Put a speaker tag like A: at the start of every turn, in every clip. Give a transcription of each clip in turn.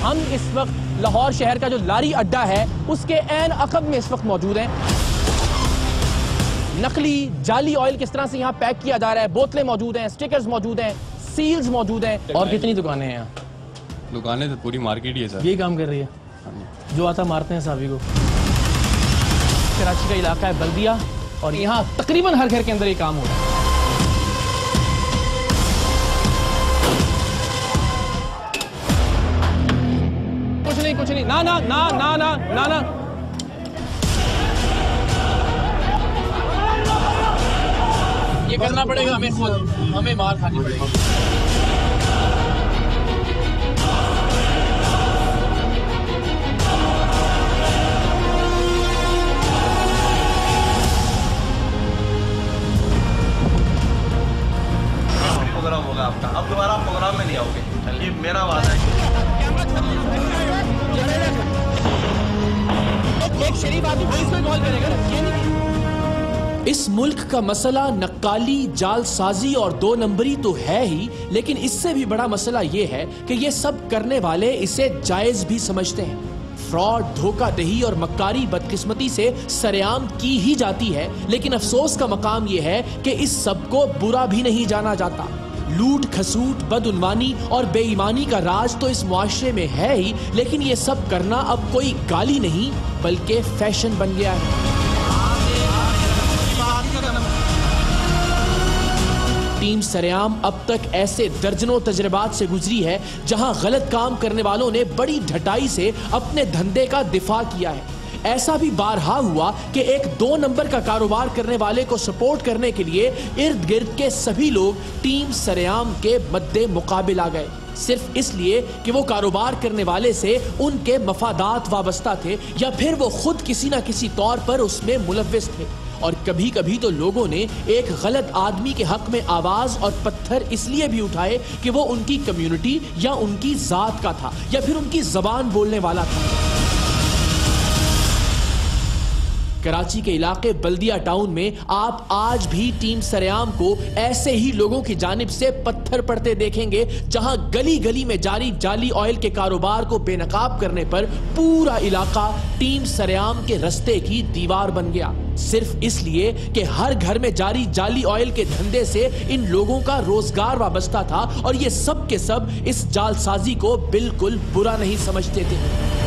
A: हम इस वक्त लाहौर शहर का जो लारी अड्डा है उसके ऐन अकब में इस वक्त मौजूद हैं। नकली जाली ऑयल किस तरह से यहाँ पैक किया जा रहा है, बोतलें मौजूद हैं, स्टिकर्स मौजूद हैं, सील्स मौजूद हैं। और कितनी दुकानें हैं यहाँ?
B: दुकानें तो पूरी मार्केट ही है सर।
A: यही काम कर रही है, जो आता मारते हैं साहबी को। कराची का इलाका है बल्दिया और यहाँ तकरीबन हर घर के अंदर ये काम हो रहा है। कुछ नहीं, ना ना ना ना ना ना ना। ये करना पड़ेगा हमें खुद, हमें मार खानी पड़ेगी।
C: प्रोग्राम होगा आपका, अब दोबारा प्रोग्राम में नहीं आओगे, ये मेरा वादा है।
A: एक शरीफ आदमी पुलिस को कॉल करेगा ना। इस मुल्क का मसला नक्काली, जालसाजी और 2 नंबरी तो है ही, लेकिन इससे भी बड़ा मसला ये है कि ये सब करने वाले इसे जायज भी समझते हैं। फ्रॉड, धोखाधही और मक्कारी बदकिस्मती से सरेआम की ही जाती है, लेकिन अफसोस का मकाम ये है कि इस सब को बुरा भी नहीं जाना जाता। लूट खसूट, बदउनवानी और बेईमानी का राज तो इस मुआशरे में है ही, लेकिन ये सब करना अब कोई गाली नहीं बल्कि फैशन बन गया है। टीम सरेआम अब तक ऐसे दर्जनों तजर्बात से गुजरी है जहां गलत काम करने वालों ने बड़ी ढटाई से अपने धंधे का दिफा किया है। ऐसा भी बारहा हुआ कि एक 2 नंबर का कारोबार करने वाले को सपोर्ट करने के लिए इर्द गिर्द के सभी लोग टीम सरेआम के मद्दे मुकाबिल आ गए, सिर्फ इसलिए कि वो कारोबार करने वाले से उनके मफादात वाबस्ता थे या फिर वो खुद किसी ना किसी तौर पर उसमें मुलव्विस थे। और कभी कभी तो लोगों ने एक गलत आदमी के हक में आवाज और पत्थर इसलिए भी उठाए कि वो उनकी कम्युनिटी या उनकी जात का था या फिर उनकी जबान बोलने वाला था। कराची के इलाके बल्दिया टाउन में आप आज भी टीम सरेआम को ऐसे ही लोगों की जानिब से पत्थर पड़ते देखेंगे, जहां गली गली में जारी जाली ऑयल के कारोबार को बेनकाब करने पर पूरा इलाका टीम सरेआम के रस्ते की दीवार बन गया, सिर्फ इसलिए कि हर घर में जारी जाली ऑयल के धंधे से इन लोगों का रोजगार वाबस्ता था और ये सब के सब इस जालसाजी को बिल्कुल बुरा नहीं समझते थे।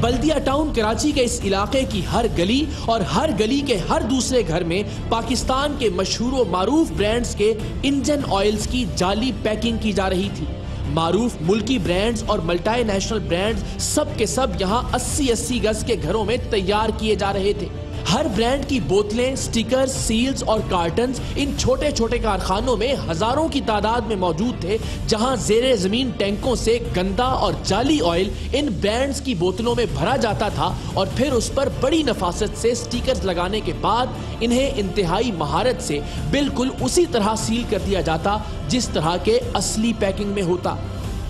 A: बल्दिया टाउन कराची के इस इलाके की हर गली और हर गली के हर दूसरे घर में पाकिस्तान के मशहूर व मारूफ ब्रांड्स के इंजन ऑयल्स की जाली पैकिंग की जा रही थी। मारूफ मुल्की ब्रांड्स और मल्टी नेशनल ब्रांड्स सब के सब यहाँ 80-80 गज के घरों में तैयार किए जा रहे थे। हर ब्रांड की बोतलें, स्टिकर्स, सील्स और कार्टन्स इन छोटे छोटे कारखानों में हजारों की तादाद में मौजूद थे, जहां जेरे जमीन टैंकों से गंदा और जाली ऑयल इन ब्रांड्स की बोतलों में भरा जाता था और फिर उस पर बड़ी नफासत से स्टिकर्स लगाने के बाद इन्हें इंतहाई महारत से बिल्कुल उसी तरह सील कर दिया जाता जिस तरह के असली पैकिंग में होता।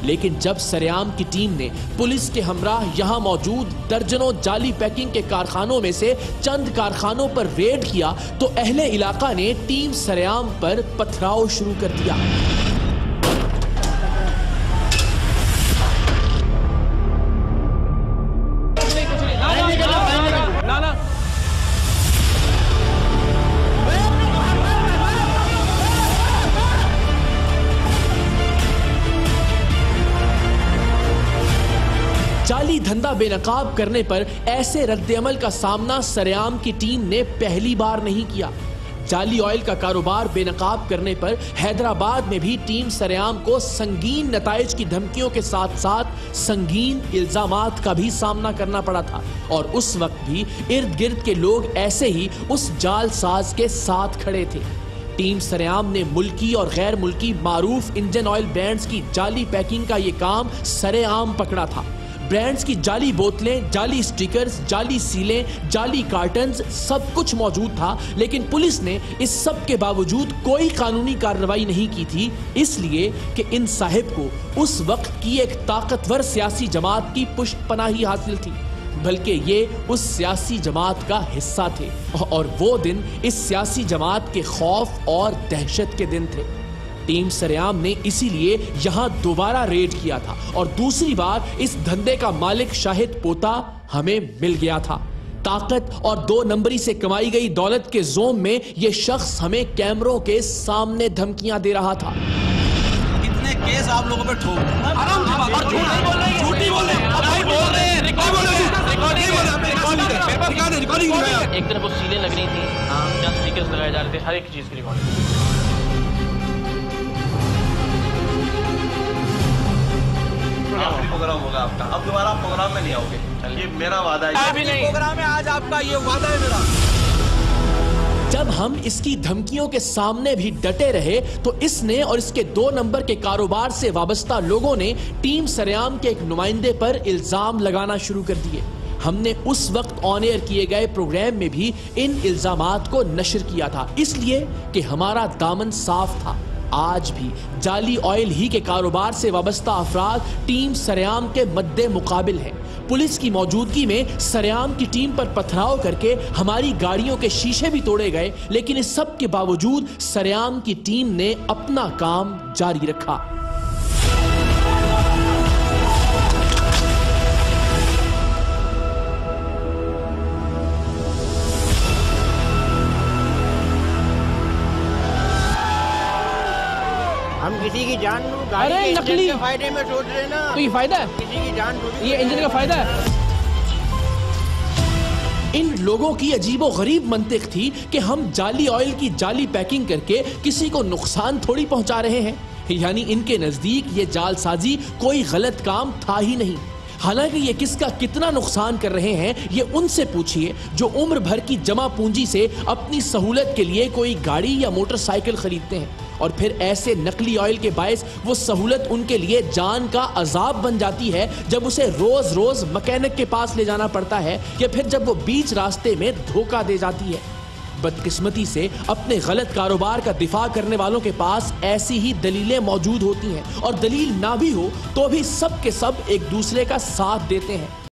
A: लेकिन जब सरेआम की टीम ने पुलिस के हमराह यहां मौजूद दर्जनों जाली पैकिंग के कारखानों में से चंद कारखानों पर रेड किया तो अहले इलाका ने टीम सरेआम पर पथराव शुरू कर दिया। जाली धंधा बेनकाब करने पर ऐसे रद्द-ए-अमल का सामना सरेआम की टीम ने पहली बार नहीं किया। जाली ऑयल का कारोबार बेनकाब करने पर हैदराबाद में भी टीम सरेआम को संगीन नताइज की धमकियों के साथ साथ संगीन इल्जामात का भी सामना करना पड़ा था और उस वक्त भी इर्द गिर्द के लोग ऐसे ही उस जालसाज के साथ खड़े थे। टीम सरेआम ने मुल्की और गैर मुल्की मारूफ इंजन ऑयल ब्रांड्स की जाली पैकिंग का ये काम सरेआम पकड़ा था। ब्रांड्स की जाली बोतलें, जाली स्टिकर्स, जाली सीलें, जाली कार्टन्स सब कुछ मौजूद था, लेकिन पुलिस ने इस सब के बावजूद कोई कानूनी कार्रवाई नहीं की थी, इसलिए कि इन साहिब को उस वक्त की एक ताकतवर सियासी जमात की पुष्टपनाही हासिल थी, बल्कि ये उस सियासी जमात का हिस्सा थे और वो दिन इस सियासी जमात के खौफ और दहशत के दिन थे। टीम सरेआम ने इसीलिए यहां दोबारा रेड किया था और दूसरी बार इस धंधे का मालिक शाहिद पोता हमें मिल गया था। ताकत और 2 नंबरी से कमाई गई दौलत के जोम में यह शख्स हमें कैमरों के सामने धमकियां दे रहा था।
C: कितने केस आप लोगों पे ठोक दिए।
D: आराम से बात करो, झूठ नहीं बोल रहे हैं, आप भाई बोल रहे हैं, रिकॉर्डिंग।
E: एक तरफ वो सीलें लग रही थी जहाँ स्टिकर्स लगाए जा रहे थे, हर एक चीज की रिकॉर्डिंग।
C: प्रोग्राम होगा आपका, अब दोबारा आप प्रोग्राम में नहीं आओगे, ये मेरा वादा है।
D: अभी नहीं प्रोग्राम है आज आपका, ये वादा है मेरा।
A: जब हम इसकी धमकियों के सामने भी डटे रहे तो इसने और इसके 2 नंबर के कारोबार से वाबस्ता लोगों ने टीम सरेआम के एक नुमाइंदे पर इल्जाम लगाना शुरू कर दिए। हमने उस वक्त ऑन एयर किए गए प्रोग्राम में भी इन इल्जामात को नशर किया था, इसलिए कि हमारा दामन साफ था। आज भी जाली ऑयल ही के कारोबार से वाबस्ता अफराद टीम सरेआम के मद्दे मुकाबिल हैं। पुलिस की मौजूदगी में सरेआम की टीम पर पथराव करके हमारी गाड़ियों के शीशे भी तोड़े गए, लेकिन इस सब के बावजूद सरेआम की टीम ने अपना काम जारी रखा।
F: हम किसी की जान गाड़ी के इंजन के फायदे में सोच रहे ना,
D: तो ये फायदा है,
F: किसी की जान
D: ये इंजन का फायदा है।
A: इन लोगों की अजीबो गरीब मंतिक थी कि हम जाली ऑयल की जाली पैकिंग करके किसी को नुकसान थोड़ी पहुंचा रहे हैं, यानी इनके नजदीक ये जालसाजी कोई गलत काम था ही नहीं। हालांकि ये किसका कितना नुकसान कर रहे हैं ये उनसे पूछिए जो उम्र भर की जमा पूंजी से अपनी सहूलत के लिए कोई गाड़ी या मोटरसाइकिल खरीदते हैं और फिर ऐसे नकली ऑयल के बायस वो सहूलत उनके लिए जान का अजाब बन जाती है जब उसे रोज रोज मैकेनिक के पास ले जाना पड़ता है या फिर जब वो बीच रास्ते में धोखा दे जाती है। बदकिस्मती से अपने गलत कारोबार का दिफा करने वालों के पास ऐसी ही दलीलें मौजूद होती हैं और दलील ना भी हो तो भी सब के सब एक दूसरे का साथ देते हैं।